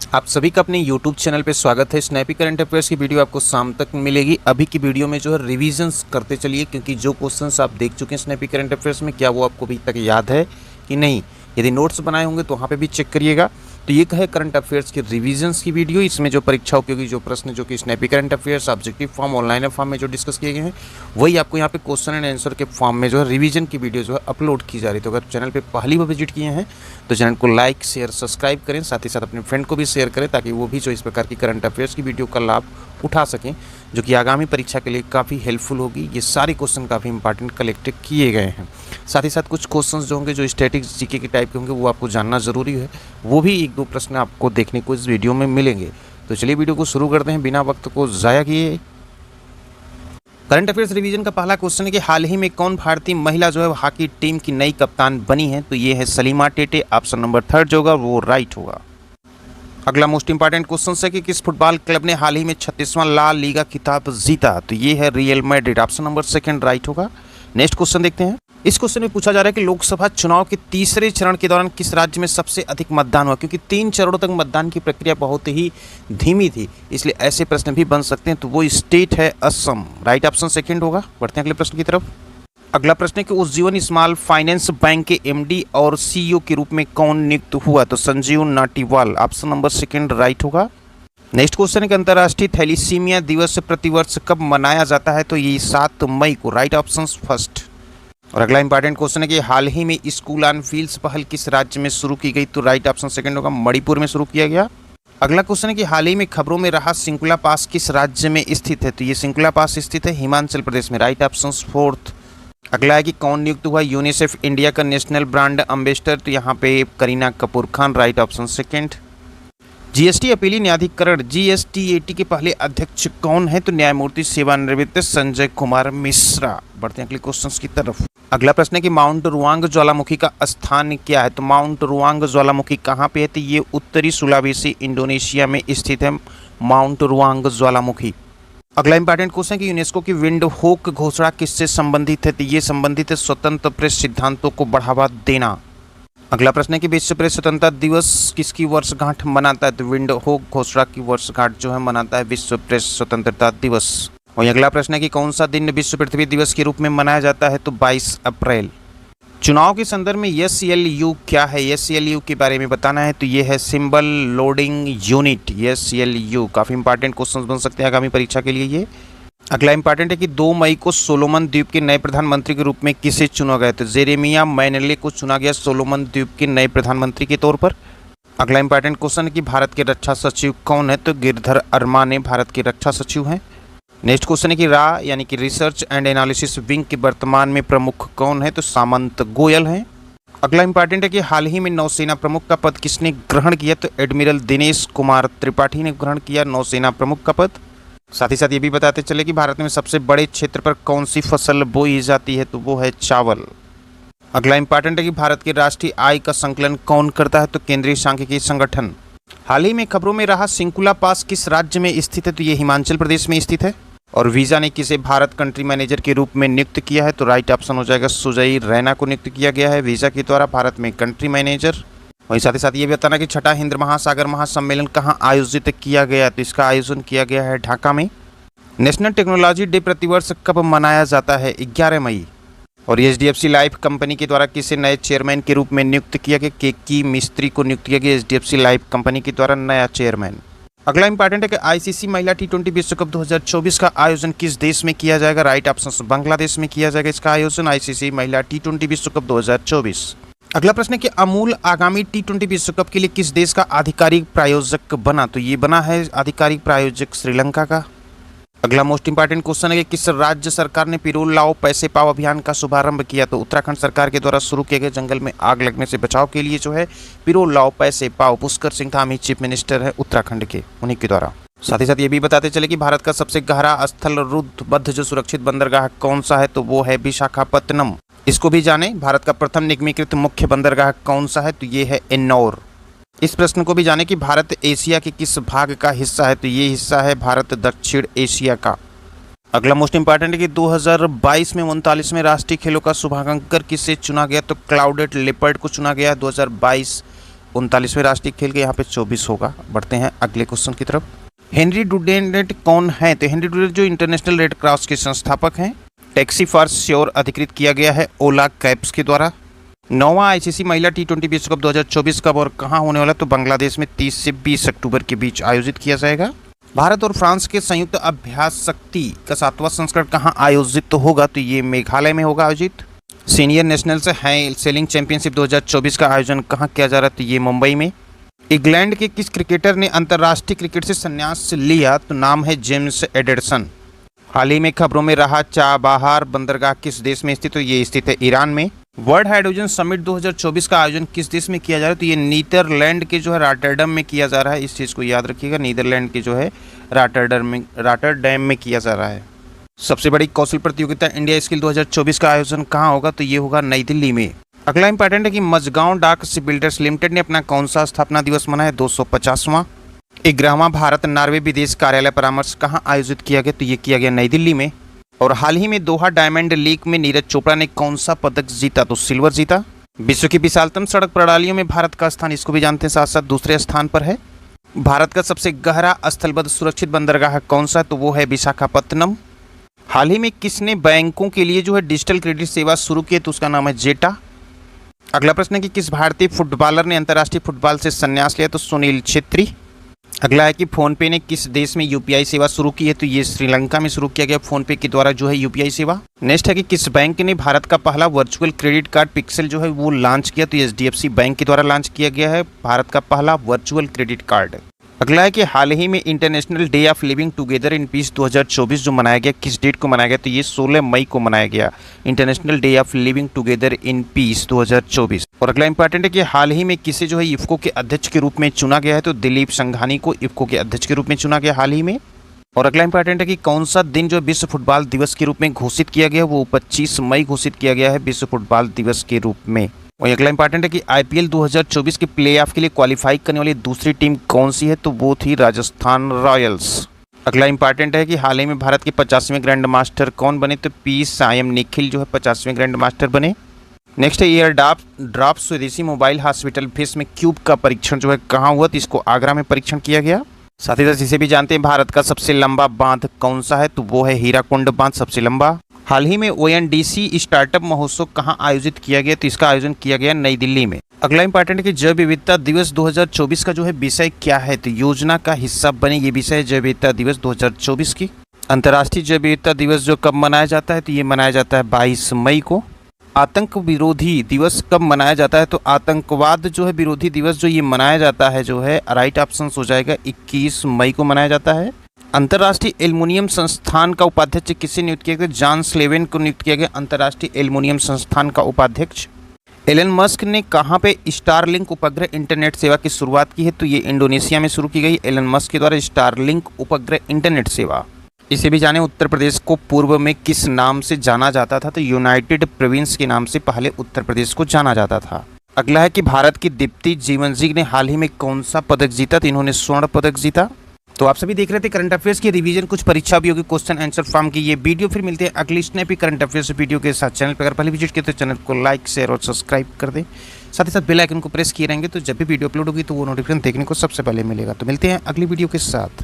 आप सभी का अपने YouTube चैनल पे स्वागत है। स्नैपी करंट अफेयर्स की वीडियो आपको शाम तक मिलेगी। अभी की वीडियो में जो है रिविजन्स करते चलिए, क्योंकि जो क्वेश्चंस आप देख चुके हैं स्नैपी करंट अफेयर्स में, क्या वो आपको अभी तक याद है कि नहीं। यदि नोट्स बनाए होंगे तो वहाँ पे भी चेक करिएगा। तो ये है करंट अफेयर्स की रिविजन्स की वीडियो। इसमें जो परीक्षा उपयोगी जो प्रश्न जो कि snappy current affairs objective form online form में जो डिस्कस किए गए हैं, वही आपको यहाँ पे क्वेश्चन एंड आंसर के फॉर्म में जो है रिवीजन की वीडियो जो है अपलोड की जा रही है। तो अगर चैनल पे पहली बार विजिट किए हैं तो चैनल को लाइक शेयर सब्सक्राइब करें, साथ ही साथ अपने फ्रेंड को भी शेयर करें, ताकि वो भी जो इस प्रकार की करंट अफेयर्स की वीडियो का लाभ उठा सकें, जो कि आगामी परीक्षा के लिए काफ़ी हेल्पफुल होगी। ये सारे क्वेश्चन काफ़ी इंपॉर्टेंट कलेक्ट किए गए हैं। साथ ही साथ कुछ क्वेश्चंस जो होंगे जो स्टैटिक जीके के टाइप के होंगे वो आपको जानना ज़रूरी है। वो भी एक दो प्रश्न आपको देखने को इस वीडियो में मिलेंगे। तो चलिए वीडियो को शुरू करते हैं बिना वक्त को ज़ाया किए। करंट अफेयर्स रिवीजन का पहला क्वेश्चन है कि हाल ही में कौन भारतीय महिला जो है हॉकी टीम की नई कप्तान बनी है। तो ये है सलीमा टेटे। ऑप्शन नंबर 3 जो होगा वो राइट होगा। अगला मोस्ट इंपॉर्टेंट क्वेश्चन है कि किस फुटबॉल क्लब ने हाल ही में 36वां ला लीगा खिताब जीता। तो ये है real Madrid. Option number 2 right होगा। नेक्स्ट क्वेश्चन देखते हैं। इस क्वेश्चन में पूछा जा रहा है कि लोकसभा चुनाव के तीसरे चरण के दौरान किस राज्य में सबसे अधिक मतदान हुआ, क्योंकि 3 चरणों तक मतदान की प्रक्रिया बहुत ही धीमी थी, इसलिए ऐसे प्रश्न भी बन सकते हैं। तो वो स्टेट है असम। राइट ऑप्शन 2 होगा। बढ़ते हैं अगले प्रश्न की तरफ। अगला प्रश्न है कि उज्जीवन स्मॉल फाइनेंस बैंक के एमडी और सीईओ के रूप में कौन नियुक्त हुआ। तो संजीव नाटीवाल। ऑप्शन नंबर 2 राइट होगा। नेक्स्ट क्वेश्चन है कि अंतर्राष्ट्रीय थैलीसीमिया दिवस प्रतिवर्ष कब मनाया जाता है। तो ये 7 मई को। Right option 1। और अगला इंपॉर्टेंट क्वेश्चन है कि हाल ही में स्कूल ऑन व्हील्स पहल किस राज्य में शुरू की गई। तो राइट ऑप्शन 2 होगा। मणिपुर में शुरू किया गया। अगला क्वेश्चन है कि हाल ही में खबरों में रहा सिंकुला पास किस राज्य में स्थित है। तो ये सिंकुला पास स्थित है हिमाचल प्रदेश में। Right option 4। अगला है कि कौन नियुक्त हुआ यूनिसेफ इंडिया का नेशनल ब्रांड एम्बेसडर। तो यहाँ पे Kareena Kapoor Khan. Right option 2। GST अपीली न्यायाधिकरण जीएसटीएटी के पहले अध्यक्ष कौन है। तो न्यायमूर्ति सेवानिवृत्त संजय कुमार मिश्रा। बढ़ते हैं अगले क्वेश्चन की तरफ। अगला प्रश्न है कि माउंट रुआंग ज्वालामुखी का स्थान क्या है। तो माउंट रुआंग ज्वालामुखी कहाँ पे है। तो ये उत्तरी सुलावेसी इंडोनेशिया में स्थित है माउंट रुआंग ज्वालामुखी। अगला इंपॉर्टेंट क्वेश्चन है कि यूनेस्को की विंडहोक घोषणा किससे संबंधित है। तो ये संबंधित है स्वतंत्र प्रेस सिद्धांतों को बढ़ावा देना। अगला प्रश्न है कि विश्व प्रेस स्वतंत्रता दिवस किसकी वर्षगांठ मनाता है। तो विंडहोक घोषणा की वर्षगांठ जो है मनाता है विश्व प्रेस स्वतंत्रता दिवस। और अगला प्रश्न है कि कौन सा दिन विश्व पृथ्वी दिवस के रूप में मनाया जाता है। तो 22 अप्रैल। चुनाव के संदर्भ में SLU क्या है। SLU के बारे में बताना है। तो ये है सिंबल लोडिंग यूनिट। SLU काफ़ी इंपॉर्टेंट क्वेश्चन बन सकते हैं आगामी परीक्षा के लिए ये। अगला इंपॉर्टेंट है कि 2 मई को सोलोमन द्वीप के नए प्रधानमंत्री के रूप में किसे चुना गया। तो जेरेमिया मैनले को चुना गया सोलोमन द्वीप के नए प्रधानमंत्री के तौर पर। अगला इंपॉर्टेंट क्वेश्चन है कि भारत के रक्षा सचिव कौन है। तो गिरधर अरमाने भारत के रक्षा सचिव हैं। नेक्स्ट क्वेश्चन है कि यानी कि रिसर्च एंड एनालिसिस विंग के वर्तमान में प्रमुख कौन है। तो सामंत गोयल हैं। अगला इंपॉर्टेंट है कि हाल ही में नौसेना प्रमुख का पद किसने ग्रहण किया। तो एडमिरल दिनेश कुमार त्रिपाठी ने ग्रहण किया नौसेना प्रमुख का पद। साथ ही साथ ये भी बताते चले कि भारत में सबसे बड़े क्षेत्र पर कौन सी फसल बोई जाती है। तो वो है चावल। अगला इंपॉर्टेंट है कि भारत के राष्ट्रीय आय का संकलन कौन करता है। तो केंद्रीय सांख्यिकी संगठन। हाल ही में खबरों में रहा सिंकुला पास किस राज्य में स्थित है। तो ये हिमाचल प्रदेश में स्थित है। और वीज़ा ने किसे भारत कंट्री मैनेजर के रूप में नियुक्त किया है। तो राइट ऑप्शन हो जाएगा सुजय रैना को नियुक्त किया गया है वीज़ा के द्वारा भारत में कंट्री मैनेजर। वहीं साथ ही साथ ये भी बताना कि 6वां हिंद महासागर महासम्मेलन कहाँ आयोजित किया गया। तो इसका आयोजन किया गया है ढाका में। नेशनल टेक्नोलॉजी डे प्रतिवर्ष कब मनाया जाता है। 11 मई। और HDFC लाइफ कंपनी के द्वारा किसे नए चेयरमैन के रूप में नियुक्त किया गया। केकी मिस्त्री को नियुक्त किया गया HDFC लाइफ कंपनी के द्वारा नया चेयरमैन। अगला इंपॉर्टेंट है कि ICC महिला T20 विश्व कप 2024 का आयोजन किस देश में किया जाएगा। राइट ऑप्शन बांग्लादेश में किया जाएगा इसका आयोजन ICC महिला T20 विश्व कप 2024। अगला प्रश्न है कि अमूल आगामी T20 विश्व कप के लिए किस देश का आधिकारिक प्रायोजक बना। तो ये बना है आधिकारिक प्रायोजक श्रीलंका का। अगला मोस्ट इंपॉर्टेंट क्वेश्चन है कि किस राज्य सरकार ने पिरोल लाओ पैसे पाओ अभियान का शुभारंभ किया। तो उत्तराखंड सरकार के द्वारा शुरू किए गए जंगल में आग लगने से बचाव के लिए जो है पिरोल लाओ पैसे पाओ। पुष्कर सिंह धामी चीफ मिनिस्टर है उत्तराखंड के, उन्हीं के द्वारा। साथ ही साथ ये भी बताते चले कि भारत का सबसे गहरा स्थल रुद्धबद्ध जो सुरक्षित बंदरगाह कौन सा है। तो वो है विशाखापत्तनम। इसको भी जाने भारत का प्रथम निगमीकृत मुख्य बंदरगाह कौन सा है। तो ये है एन्नौर। इस प्रश्न को भी जाने कि भारत एशिया के किस भाग का हिस्सा है। तो ये हिस्सा है भारत दक्षिण एशिया का। अगला मोस्ट इंपॉर्टेंट है कि 2022 में 39वें राष्ट्रीय खेलों का शुभारंभकर किसे चुना गया। तो क्लाउडेड लेपर्ड को चुना गया 2022 39वें राष्ट्रीय खेल के यहाँ पे 24 होगा। बढ़ते हैं अगले क्वेश्चन की तरफ। हेनरी डुडेनेट कौन है? तो हेनरी डुडेनेट जो इंटरनेशनल रेड क्रॉस के संस्थापक हैं। टैक्सी फॉर श्योर अधिकृत किया गया है ओला कैब्स के द्वारा। 9वां आईसीसी महिला टी20 विश्व कप 2024 कब और कहां होने वाला? तो बांग्लादेश में 30 से 20 अक्टूबर के बीच आयोजित किया जाएगा। भारत और फ्रांस के संयुक्त अभ्यास शक्ति का 7वां संस्करण कहां आयोजित होगा? तो ये मेघालय में होगा आयोजित। सीनियर नेशनल्स सेलिंग चैंपियनशिप 2024 का आयोजन कहां किया जा रहा है? तो ये मुंबई में। इंग्लैंड के किस क्रिकेटर ने अंतर्राष्ट्रीय क्रिकेट से संन्यास लिया? तो नाम है जेम्स एडरसन। हाल ही में खबरों में रहा चाबहार बंदरगाह किस देश में स्थित? तो ये स्थित है ईरान में। वर्ल्ड हाइड्रोजन समिट 2024 का आयोजन किस देश में किया जा रहा है? तो ये नीदरलैंड के जो है रॉटरडैम में किया जा रहा है। इस चीज़ को याद रखिएगा, नीदरलैंड के जो है रॉटरडैम में किया जा रहा है। सबसे बड़ी कौशल प्रतियोगिता इंडिया स्किल 2024 का आयोजन कहाँ होगा? तो ये होगा नई दिल्ली में। अगला इंपॉर्टेंट है कि मझगांव डाक शिप बिल्डर्स लिमिटेड ने अपना कौन सा स्थापना दिवस मनाया? 250वां। 11वां भारत नॉर्वे विदेश कार्यालय परामर्श कहाँ आयोजित किया गया? तो ये किया गया नई दिल्ली में। और हाल ही में दोहा डायमंड लीग में नीरज चोपड़ा ने कौन सा पदक जीता? तो सिल्वर जीता। विश्व की विशालतम सड़क प्रणालियों में भारत का स्थान, इसको भी जानते हैं, साथ साथ दूसरे स्थान पर है। भारत का सबसे गहरा स्थलबद्ध सुरक्षित बंदरगाह कौन सा? तो वो है विशाखापत्तनम। हाल ही में किसने बैंकों के लिए जो है डिजिटल क्रेडिट सेवा शुरू की? तो उसका नाम है जेटा। अगला प्रश्न है कि किस भारतीय फुटबॉलर ने अंतर्राष्ट्रीय फुटबॉल से संन्यास लिया? तो सुनील छेत्री। अगला है कि फोनपे ने किस देश में यूपीआई सेवा शुरू की है? तो ये श्रीलंका में शुरू किया गया फोनपे के द्वारा जो है यूपीआई सेवा। नेक्स्ट है कि किस बैंक ने भारत का पहला वर्चुअल क्रेडिट कार्ड पिक्सल जो है वो लॉन्च किया? तो एचडीएफसी बैंक के द्वारा लॉन्च किया गया है भारत का पहला वर्चुअल क्रेडिट कार्ड। अगला है कि हाल ही में international day of living together in peace 2024 जो मनाया गया, किस डेट को मनाया गया? तो ये 16 मई को मनाया गया, international day of living together in peace 2024। और अगला इंपॉर्टेंट है कि हाल ही में किसे जो है इफ्को के अध्यक्ष के रूप में चुना गया है? तो दिलीप संघानी को इफ्को के अध्यक्ष के रूप में चुना गया हाल ही में। और अगला इंपॉर्टेंट है कि कौन सा दिन जो विश्व फुटबॉल दिवस के रूप में घोषित किया गया? वो 25 मई घोषित किया गया है विश्व फुटबॉल दिवस के रूप में। और अगला इंपॉर्टेंट है कि आईपीएल 2024 के प्लेऑफ के लिए क्वालिफाई करने वाली दूसरी टीम कौन सी है? तो वो थी राजस्थान रॉयल्स। अगला इंपॉर्टेंट है कि हाल ही में भारत के 50वें ग्रैंड मास्टर कौन बने? तो पी सायम निखिल जो है 50वें ग्रैंड मास्टर बने। नेक्स्ट है एयर ड्रॉप स्वदेशी मोबाइल हॉस्पिटल फेस में क्यूब का परीक्षण जो है कहाँ हुआ? तो इसको आगरा में परीक्षण किया गया। साथ ही साथ इसे भी जानते हैं भारत का सबसे लंबा बांध कौन सा है? तो वो है हीराकुंड बांध सबसे लंबा। हाल ही में ओएनडीसी स्टार्टअप महोत्सव कहाँ आयोजित किया गया? तो इसका आयोजन किया गया नई दिल्ली में। अगला इंपॉर्टेंट है कि जैव विविधता दिवस 2024 का जो है विषय क्या है? तो योजना का हिस्सा बने, ये विषय है जैव विविधता दिवस 2024 की। अंतर्राष्ट्रीय जैव विविधता दिवस जो कब मनाया जाता है? तो ये मनाया जाता है 22 मई को। आतंक विरोधी दिवस कब मनाया जाता है? तो आतंकवाद जो है विरोधी दिवस जो ये मनाया जाता है जो है राइट ऑप्शन हो जाएगा 21 मई को मनाया जाता है। अंतर्राष्ट्रीय एल्युमिनियम संस्थान का उपाध्यक्ष किसे नियुक्त किया गया? जॉन स्लेवन को नियुक्त किया गया अंतर्राष्ट्रीय एल्युमिनियम संस्थान का उपाध्यक्ष। एलन मस्क ने कहां पे स्टारलिंक उपग्रह इंटरनेट सेवा की शुरुआत की है? तो ये इंडोनेशिया में शुरू की गई एलन मस्क के द्वारा स्टारलिंक उपग्रह इंटरनेट सेवा। इसे भी जाने उत्तर प्रदेश को पूर्व में किस नाम से जाना जाता था? तो यूनाइटेड प्रोविंस के नाम से पहले उत्तर प्रदेश को जाना जाता था। अगला है कि भारत की दीप्ति जीवनजी ने हाल ही में कौन सा पदक जीता? तो इन्होंने स्वर्ण पदक जीता। तो आप सभी देख रहे थे करंट अफेयर्स की रिवीजन, कुछ परीक्षा उपयोगी क्वेश्चन आंसर फॉर्म की ये वीडियो। फिर मिलते हैं अगली स्नैपी करंट अफेयर्स वीडियो के साथ। चैनल पर अगर पहले विजिट किए तो चैनल को लाइक शेयर और सब्सक्राइब कर दें। साथ ही साथ बेल आइकन को प्रेस किए रहेंगे तो जब भी वीडियो अपलोड होगी तो वो नोटिफिकेशन देखने को सबसे पहले मिलेगा। तो मिलते हैं अगली वीडियो के साथ।